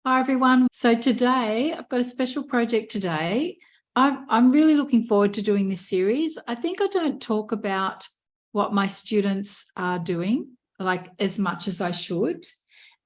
Hi, everyone. So today I've got a special project today. I'm really looking forward to doing this series. I think I don't talk about what my students are doing like as much as I should.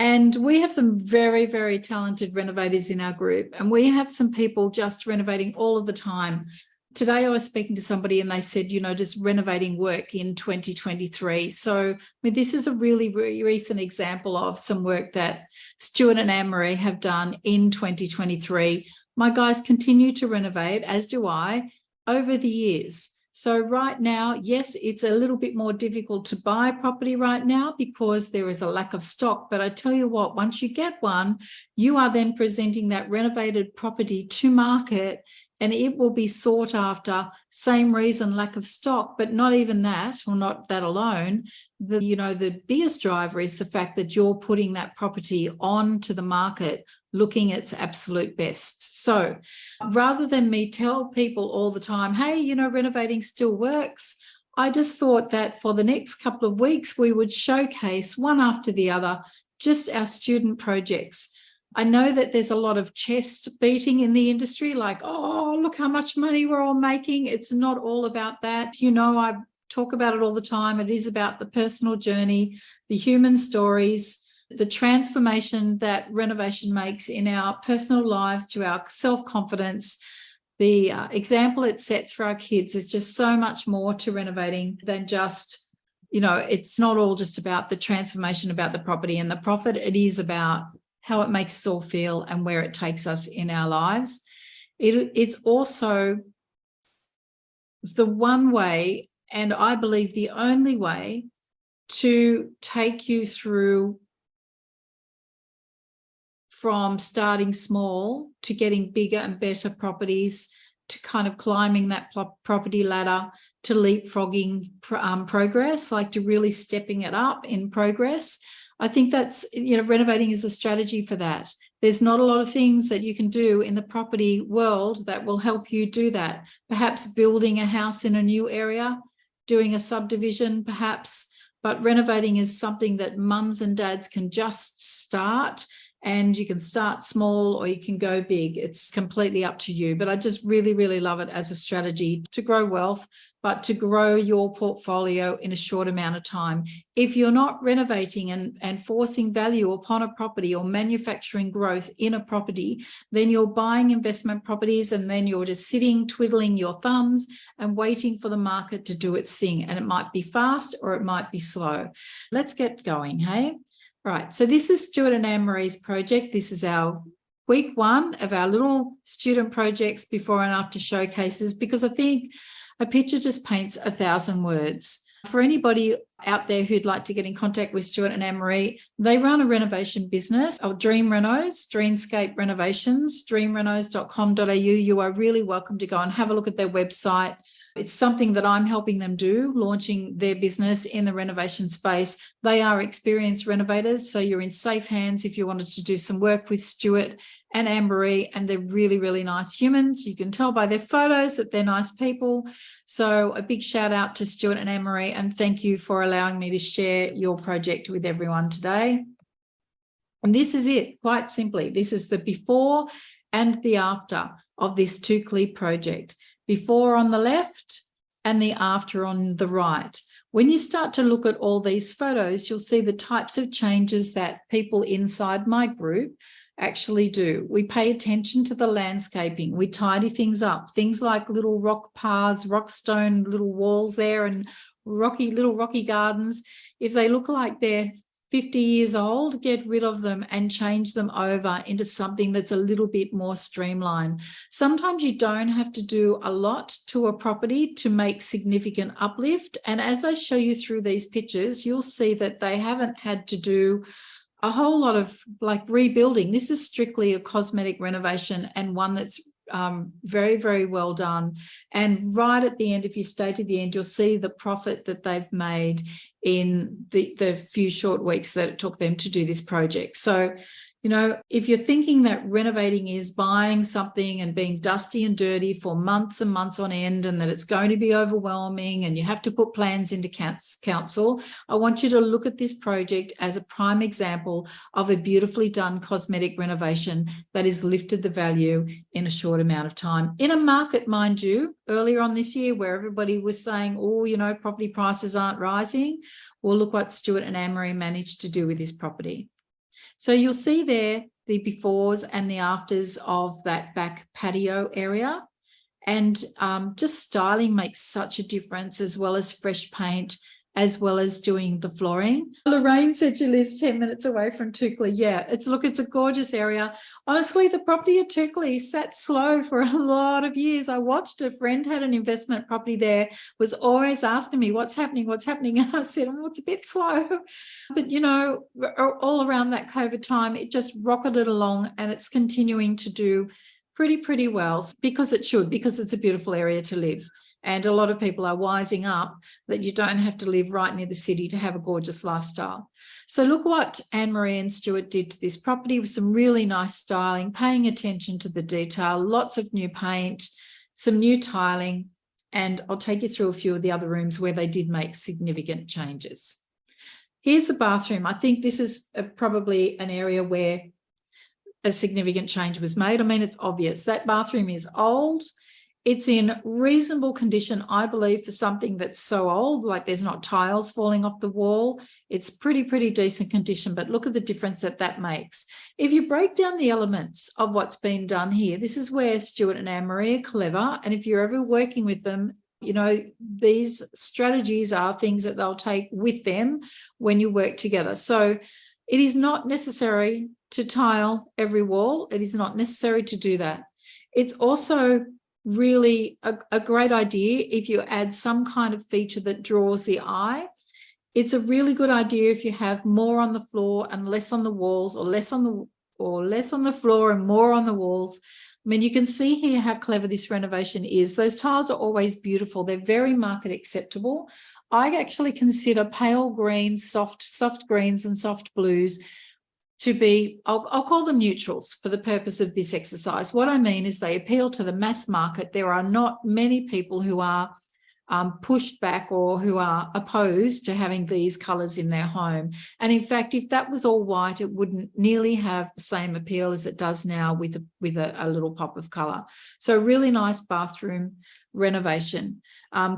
And we have some very, very talented renovators in our group, and we have some people just renovating all of the time. Today I was speaking to somebody and they said, does renovating work in 2023? So, I mean, this is a really, really recent example of some work that Stuart and Anne-Marie have done in 2023. My guys continue to renovate, as do I, over the years. So right now, yes, it's a little bit more difficult to buy property right now because there is a lack of stock. But I tell you what, once you get one, you are then presenting that renovated property to market, and it will be sought after. Same reason, lack of stock, but not even that, or not that alone. The biggest driver is the fact that you're putting that property onto the market looking its absolute best. So rather than me tell people all the time, hey, renovating still works, I just thought that for the next couple of weeks, we would showcase one after the other, just our student projects. I know that there's a lot of chest beating in the industry, like, oh, look how much money we're all making. It's not all about that. I talk about it all the time. It is about the personal journey, the human stories, the transformation that renovation makes in our personal lives to our self-confidence. The example it sets for our kids is just so much more to renovating than just, it's not all just about the transformation, about the property and the profit. It is about how it makes us all feel and where it takes us in our lives. It's also the one way, and I believe the only way, to take you through from starting small to getting bigger and better properties, to kind of climbing that property ladder, to leapfrogging progress, like to really stepping it up in progress. I think that's, renovating is a strategy for that. There's not a lot of things that you can do in the property world that will help you do that. Perhaps building a house in a new area, doing a subdivision perhaps, but renovating is something that mums and dads can just start, and you can start small or you can go big. It's completely up to you. But I just really, really love it as a strategy to grow wealth, but to grow your portfolio in a short amount of time. If you're not renovating and forcing value upon a property or manufacturing growth in a property, then you're buying investment properties and then you're just sitting, twiddling your thumbs and waiting for the market to do its thing. And it might be fast or it might be slow. Let's get going, hey? Right, so this is Stuart and Anne-Marie's project. This is our week one of our little student projects before and after showcases, because I think a picture just paints 1,000 words. For anybody out there who'd like to get in contact with Stuart and Anne-Marie, they run a renovation business, or Dream Renos, Dreamscape Renovations, dreamrenos.com.au. You are really welcome to go and have a look at their website. It's something that I'm helping them do, launching their business in the renovation space. They are experienced renovators, so you're in safe hands if you wanted to do some work with Stuart and Anne-Marie, and they're really, really nice humans. You can tell by their photos that they're nice people. So a big shout out to Stuart and Anne-Marie, and thank you for allowing me to share your project with everyone today. And this is it, quite simply. This is the before and the after of this two-clip project. Before on the left and the after on the right. When you start to look at all these photos, you'll see the types of changes that people inside my group actually do. We pay attention to the landscaping. We tidy things up, things like little rock paths, rock stone, little walls there, and little rocky gardens. If they look like they're 50 years old, get rid of them and change them over into something that's a little bit more streamlined. Sometimes you don't have to do a lot to a property to make significant uplift. And as I show you through these pictures, you'll see that they haven't had to do a whole lot of like rebuilding. This is strictly a cosmetic renovation, and one that's very, very well done. And right at the end, if you stay to the end, you'll see the profit that they've made in the few short weeks that it took them to do this project. So You know, if you're thinking that renovating is buying something and being dusty and dirty for months and months on end, and that it's going to be overwhelming and you have to put plans into council, I want you to look at this project as a prime example of a beautifully done cosmetic renovation that has lifted the value in a short amount of time. In a market, mind you, earlier on this year where everybody was saying, oh, you know, property prices aren't rising. Well, look what Stuart and Anne-Marie managed to do with this property. So you'll see there the befores and the afters of that back patio area. And just styling makes such a difference, as well as fresh paint, as well as doing the flooring. Lorraine said she lives 10 minutes away from Toukley. Yeah, it's a gorgeous area. Honestly, the property at Toukley sat slow for a lot of years. I watched a friend had an investment property there, was always asking me, what's happening? And I said, oh, it's a bit slow. But, you know, all around that COVID time, it just rocketed along, and it's continuing to do pretty well, because it should, because it's a beautiful area to live. And a lot of people are wising up that you don't have to live right near the city to have a gorgeous lifestyle. So look what Anne-Marie and Stuart did to this property with some really nice styling, paying attention to the detail, lots of new paint, some new tiling, and I'll take you through a few of the other rooms where they did make significant changes. Here's the bathroom. I think this is probably an area where a significant change was made. I mean, it's obvious that bathroom is old. It's in reasonable condition, I believe, for something that's so old, like there's not tiles falling off the wall. It's pretty decent condition, but look at the difference that makes. If you break down the elements of what's been done here, this is where Stuart and Anne-Marie are clever. And if you're ever working with them, you know, these strategies are things that they'll take with them when you work together. So it is not necessary to tile every wall. It is not necessary to do that. It's also really a great idea if you add some kind of feature that draws the eye. It's a really good idea if you have more on the floor and less on the walls, or less on the floor and more on the walls. I mean, you can see here how clever this renovation is. Those tiles are always beautiful. They're very market acceptable. I actually consider pale greens, soft greens and soft blues to be, I'll call them neutrals for the purpose of this exercise. What I mean is they appeal to the mass market. There are not many people who are pushed back or who are opposed to having these colours in their home. And in fact, if that was all white, it wouldn't nearly have the same appeal as it does now with a little pop of colour. So really nice bathroom renovation.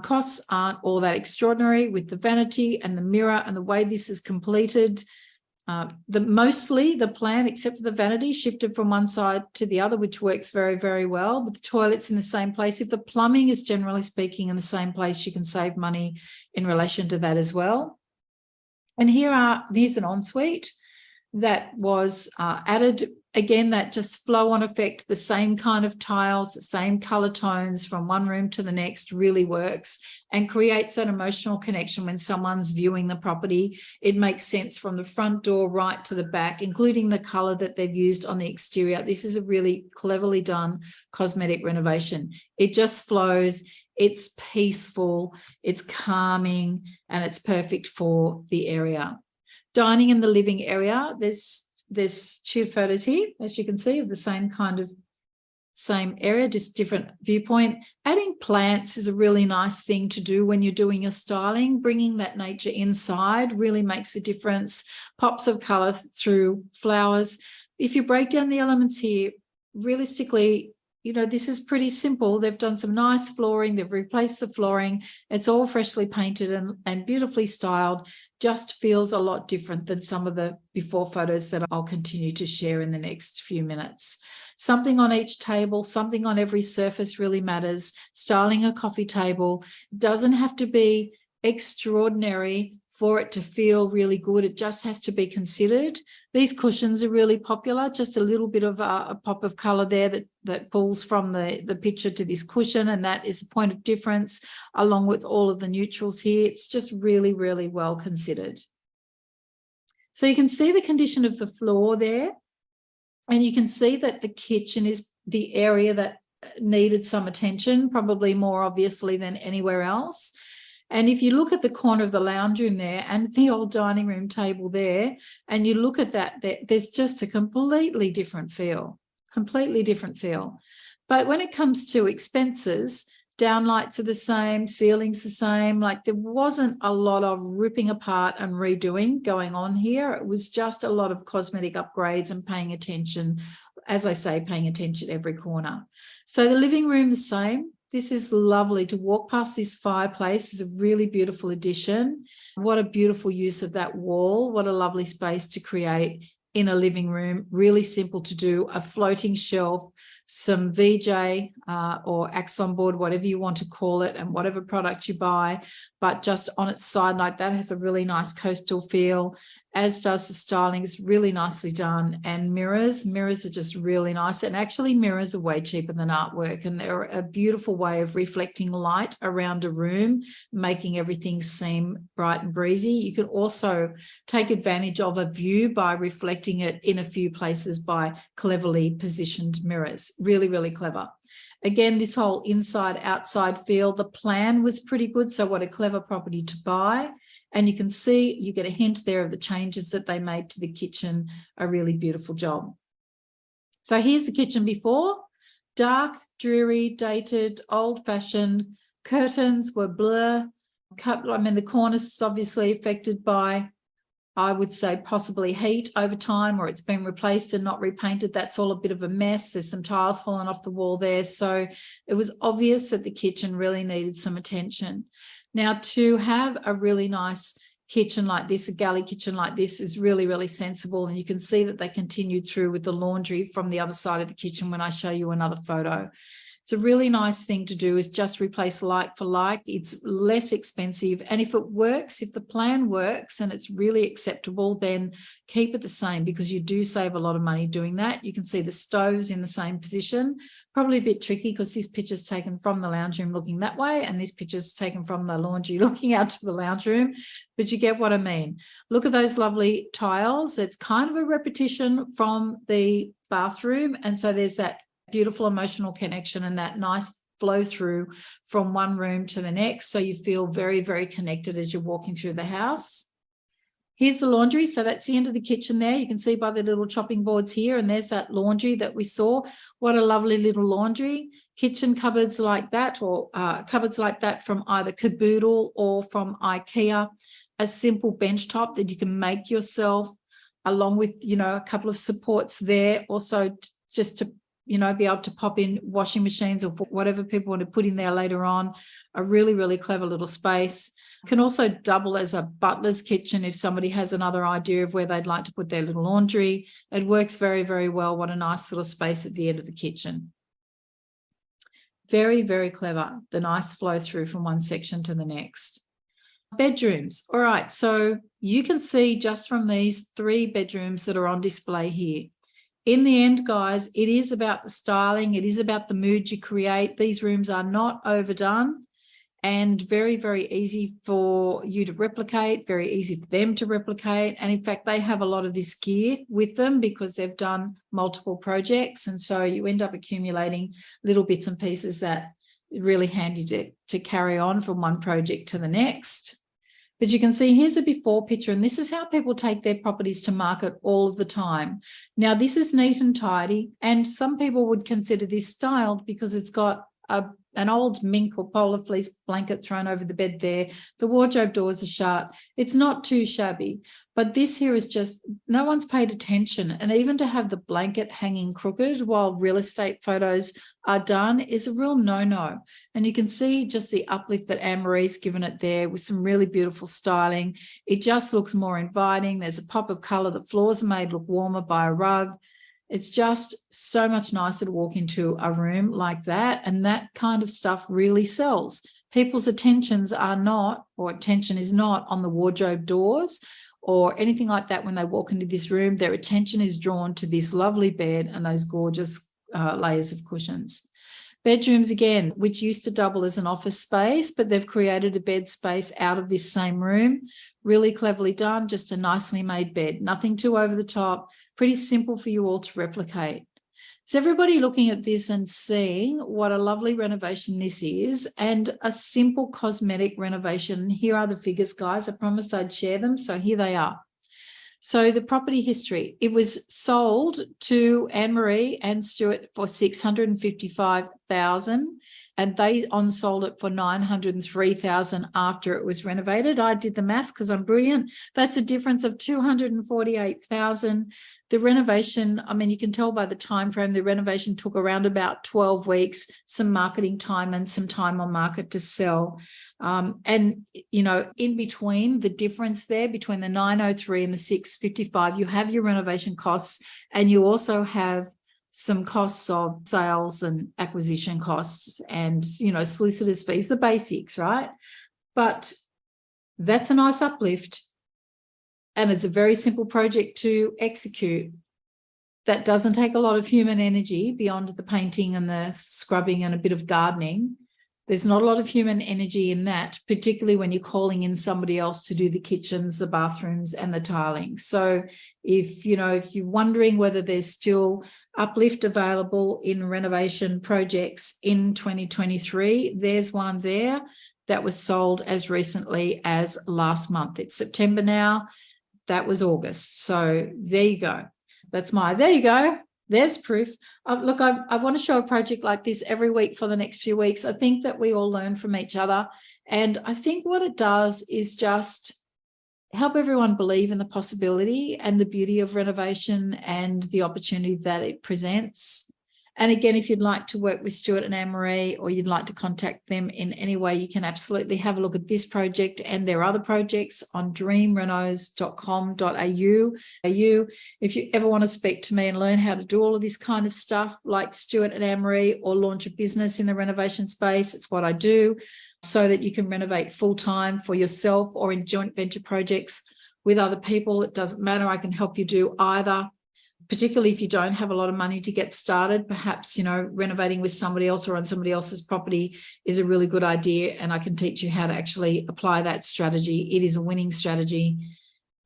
Costs aren't all that extraordinary with the vanity and the mirror and the way this is completed. Mostly the plan, except for the vanity, shifted from one side to the other, which works very well. With the toilets in the same place, if the plumbing is generally speaking in the same place, you can save money in relation to that as well. And here's an ensuite that was added. Again, that just flow-on effect, the same kind of tiles, the same color tones from one room to the next really works and creates that emotional connection when someone's viewing the property. It makes sense from the front door right to the back, including the color that they've used on the exterior. This is a really cleverly done cosmetic renovation. It just flows, it's peaceful, it's calming, and it's perfect for the area. Dining in the living area, there's two photos here, as you can see, of the same area, just different viewpoint. Adding plants is a really nice thing to do when you're doing your styling. Bringing that nature inside really makes a difference. Pops of colour through flowers. If you break down the elements here, realistically, you know, this is pretty simple. They've done some nice flooring. They've replaced the flooring. It's all freshly painted and beautifully styled. Just feels a lot different than some of the before photos that I'll continue to share in the next few minutes. Something on each table, something on every surface really matters. Styling a coffee table doesn't have to be extraordinary for it to feel really good. It just has to be considered. These cushions are really popular, just a little bit of a pop of colour there that pulls from the picture to this cushion, and that is a point of difference along with all of the neutrals here. It's just really well considered. So you can see the condition of the floor there, and you can see that the kitchen is the area that needed some attention, probably more obviously than anywhere else. And if you look at the corner of the lounge room there and the old dining room table there, and you look at that, there's just a completely different feel. But when it comes to expenses, downlights are the same, ceilings the same. Like, there wasn't a lot of ripping apart and redoing going on here. It was just a lot of cosmetic upgrades and paying attention, as I say, paying attention every corner. So the living room, the same. This is lovely. To walk past this fireplace is a really beautiful addition. What a beautiful use of that wall. What a lovely space to create in a living room. Really simple to do. A floating shelf, some VJ or Axon board, whatever you want to call it, and whatever product you buy, but just on its side like that, has a really nice coastal feel, as does the styling. Is really nicely done. And mirrors are just really nice. And actually, mirrors are way cheaper than artwork, and they're a beautiful way of reflecting light around a room, making everything seem bright and breezy. You can also take advantage of a view by reflecting it in a few places by cleverly positioned mirrors. Really, really clever. Again, this whole inside outside feel, the plan was pretty good. So what a clever property to buy. And you can see, you get a hint there of the changes that they made to the kitchen. A really beautiful job. So here's the kitchen before. Dark, dreary, dated, old-fashioned. Curtains were blur. I mean, the cornice is obviously affected by, I would say, possibly heat over time, or it's been replaced and not repainted. That's all a bit of a mess. There's some tiles falling off the wall there. So it was obvious that the kitchen really needed some attention. Now, to have a really nice kitchen like this, a galley kitchen like this, is really, really sensible. And you can see that they continued through with the laundry from the other side of the kitchen when I show you another photo. It's a really nice thing to do, is just replace like for like. It's less expensive. And if it works, if the plan works and it's really acceptable, then keep it the same, because you do save a lot of money doing that. You can see the stoves in the same position. Probably a bit tricky because this picture's taken from the lounge room looking that way, and this picture's taken from the laundry looking out to the lounge room. But you get what I mean. Look at those lovely tiles. It's kind of a repetition from the bathroom. And so there's that beautiful emotional connection and that nice flow through from one room to the next. So you feel very, very connected as you're walking through the house. Here's the laundry. So that's the end of the kitchen there. You can see by the little chopping boards here, and there's that laundry that we saw. What a lovely little laundry. Kitchen cupboards like that, or cupboards like that from either Caboodle or from IKEA. A simple bench top that you can make yourself, along with, you know, a couple of supports there. Also, just to, you know, be able to pop in washing machines or whatever people want to put in there later on. A really, really clever little space. Can also double as a butler's kitchen if somebody has another idea of where they'd like to put their little laundry. It works very, very well. What a nice little space at the end of the kitchen. Very, very clever. The nice flow through from one section to the next. Bedrooms. All right. So you can see just from these 3 bedrooms that are on display here. In the end, guys, it is about the styling. It is about the mood you create. These rooms are not overdone and very, very easy for you to replicate, very easy for them to replicate. And in fact, they have a lot of this gear with them because they've done multiple projects. And so you end up accumulating little bits and pieces that are really handy to carry on from one project to the next. But you can see here's a before picture, and this is how people take their properties to market all of the time. Now, this is neat and tidy, and some people would consider this styled because it's got an old mink or polar fleece blanket thrown over the bed there. The wardrobe doors are shut. It's not too shabby, but this here is just, no one's paid attention. And even to have the blanket hanging crooked while real estate photos are done is a real no-no. And you can see just the uplift that Anne-Marie's given it there with some really beautiful styling. It just looks more inviting. There's a pop of color. The floors are made look warmer by a rug. It's just so much nicer to walk into a room like that. And that kind of stuff really sells. People's attentions are not, or attention is not on the wardrobe doors or anything like that. When they walk into this room, their attention is drawn to this lovely bed and those gorgeous layers of cushions. Bedrooms, again, which used to double as an office space, but they've created a bed space out of this same room. Really cleverly done, just a nicely made bed. Nothing too over the top. Pretty simple for you all to replicate. Is everybody looking at this and seeing what a lovely renovation this is, and a simple cosmetic renovation? Here are the figures, guys. I promised I'd share them, so here they are. So the property history, it was sold to Anne-Marie and Stuart for $655,000, and they on-sold it for $903,000 after it was renovated. I did the math because I'm brilliant. That's a difference of $248,000. The renovation, I mean, you can tell by the time frame, the renovation took around about 12 weeks, some marketing time and some time on market to sell. And, you know, in between, the difference there between the 903 and the 655, you have your renovation costs, and you also have some costs of sales and acquisition costs and, you know, solicitors' fees, the basics, right? But that's a nice uplift. And it's a very simple project to execute that doesn't take a lot of human energy beyond the painting and the scrubbing and a bit of gardening. There's not a lot of human energy in that, particularly when you're calling in somebody else to do the kitchens, the bathrooms, and the tiling. So if you're wondering whether there's still uplift available in renovation projects in 2023, there's one there that was sold as recently as last month. It's September now. That was August. So there you go. There you go. There's proof. Look, I want to show a project like this every week for the next few weeks. I think that we all learn from each other. And I think what it does is just help everyone believe in the possibility and the beauty of renovation and the opportunity that it presents. And again, if you'd like to work with Stuart and Anne-Marie, or you'd like to contact them in any way, you can absolutely have a look at this project and their other projects on dreamrenos.com.au. If you ever want to speak to me and learn how to do all of this kind of stuff like Stuart and Anne-Marie, or launch a business in the renovation space, it's what I do, so that you can renovate full-time for yourself or in joint venture projects with other people. It doesn't matter. I can help you do either. Particularly if you don't have a lot of money to get started, perhaps, renovating with somebody else or on somebody else's property is a really good idea. And I can teach you how to actually apply that strategy. It is a winning strategy.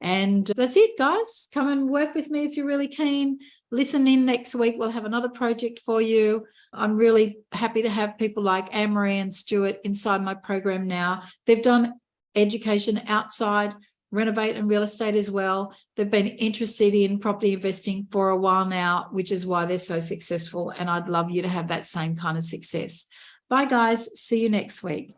And that's it, guys. Come and work with me if you're really keen. Listen in next week. We'll have another project for you. I'm really happy to have people like Anne-Marie and Stuart inside my program now. They've done education outside Renovate and real estate as well. They've been interested in property investing for a while now, which is why they're so successful. And I'd love you to have that same kind of success. Bye, guys. See you next week.